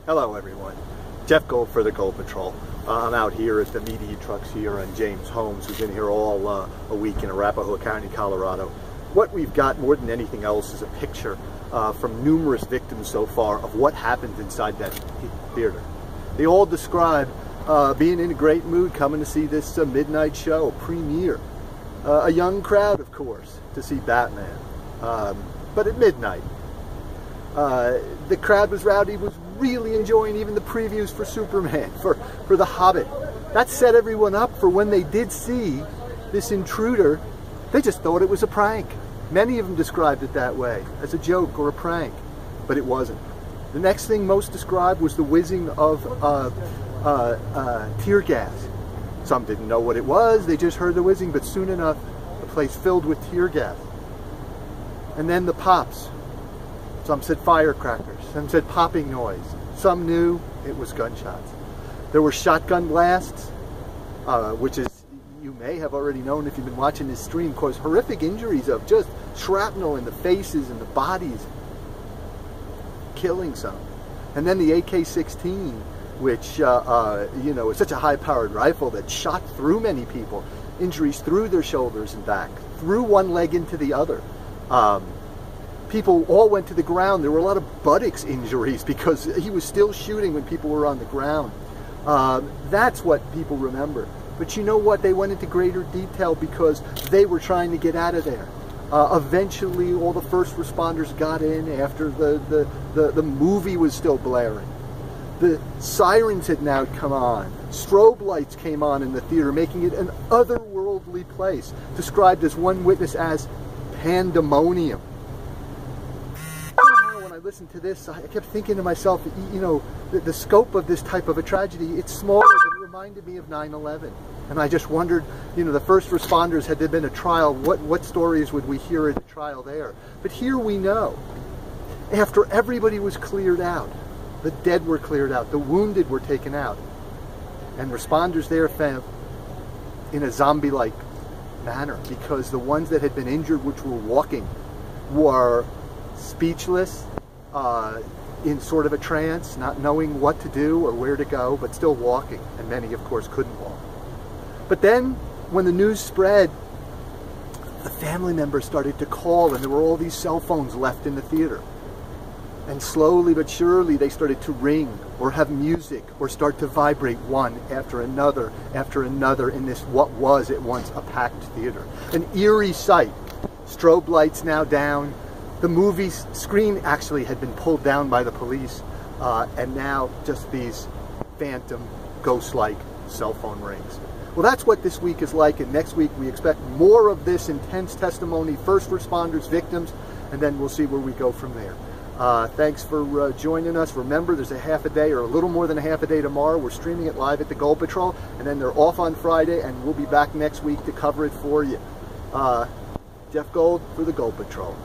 Hello everyone, Jeff Gold for the Gold Patrol. I'm out here at the media trucks here on James Holmes, who's been here all a week in Arapahoe County, Colorado. What we've got more than anything else is a picture from numerous victims so far of what happened inside that theater. They all describe being in a great mood, coming to see this midnight show, premiere. A young crowd, of course, to see Batman, but at midnight. The crowd was rowdy, was really enjoying even the previews for Superman, for The Hobbit. That set everyone up for when they did see this intruder. They just thought it was a prank. Many of them described it that way, as a joke or a prank, but it wasn't. The next thing most described was the whizzing of tear gas. Some didn't know what it was, they just heard the whizzing, but soon enough, the place filled with tear gas. And then the pops. Some said firecrackers, some said popping noise. Some knew it was gunshots. There were shotgun blasts, which is, you may have already known if you've been watching this stream, caused horrific injuries of just shrapnel in the faces and the bodies, killing some. And then the AK-16, which, you know, is such a high-powered rifle that shot through many people. Injuries through their shoulders and back, through one leg into the other. People all went to the ground. There were a lot of buttocks injuries because he was still shooting when people were on the ground. That's what people remember. But you know what? They went into greater detail because they were trying to get out of there. Eventually, all the first responders got in after the movie was still blaring. The sirens had now come on. Strobe lights came on in the theater, making it an otherworldly place, described as one witness as Pandemonium. When I listened to this, I kept thinking to myself, you know, the scope of this type of a tragedy, it's smaller, but it reminded me of 9/11. And I just wondered, you know, the first responders, had there been a trial, what stories would we hear at a trial there? But here we know, after everybody was cleared out, the dead were cleared out, the wounded were taken out, and responders there found in a zombie-like manner, because the ones that had been injured, which were walking, were speechless, in sort of a trance, not knowing what to do or where to go, but still walking, and many, of course, couldn't walk. But then, when the news spread, the family members started to call, and there were all these cell phones left in the theater. And slowly but surely, they started to ring, or have music, or start to vibrate one after another in this what was at once a packed theater. An eerie sight. Strobe lights now down. The movie screen actually had been pulled down by the police, and now just these phantom, ghost-like cell phone rings. Well, that's what this week is like, and next week we expect more of this intense testimony, first responders, victims, and then we'll see where we go from there. Thanks for joining us. Remember, there's a half a day, or a little more than a half a day tomorrow. We're streaming it live at the Gold Patrol, and then they're off on Friday, and we'll be back next week to cover it for you. Jeff Gold for the Gold Patrol.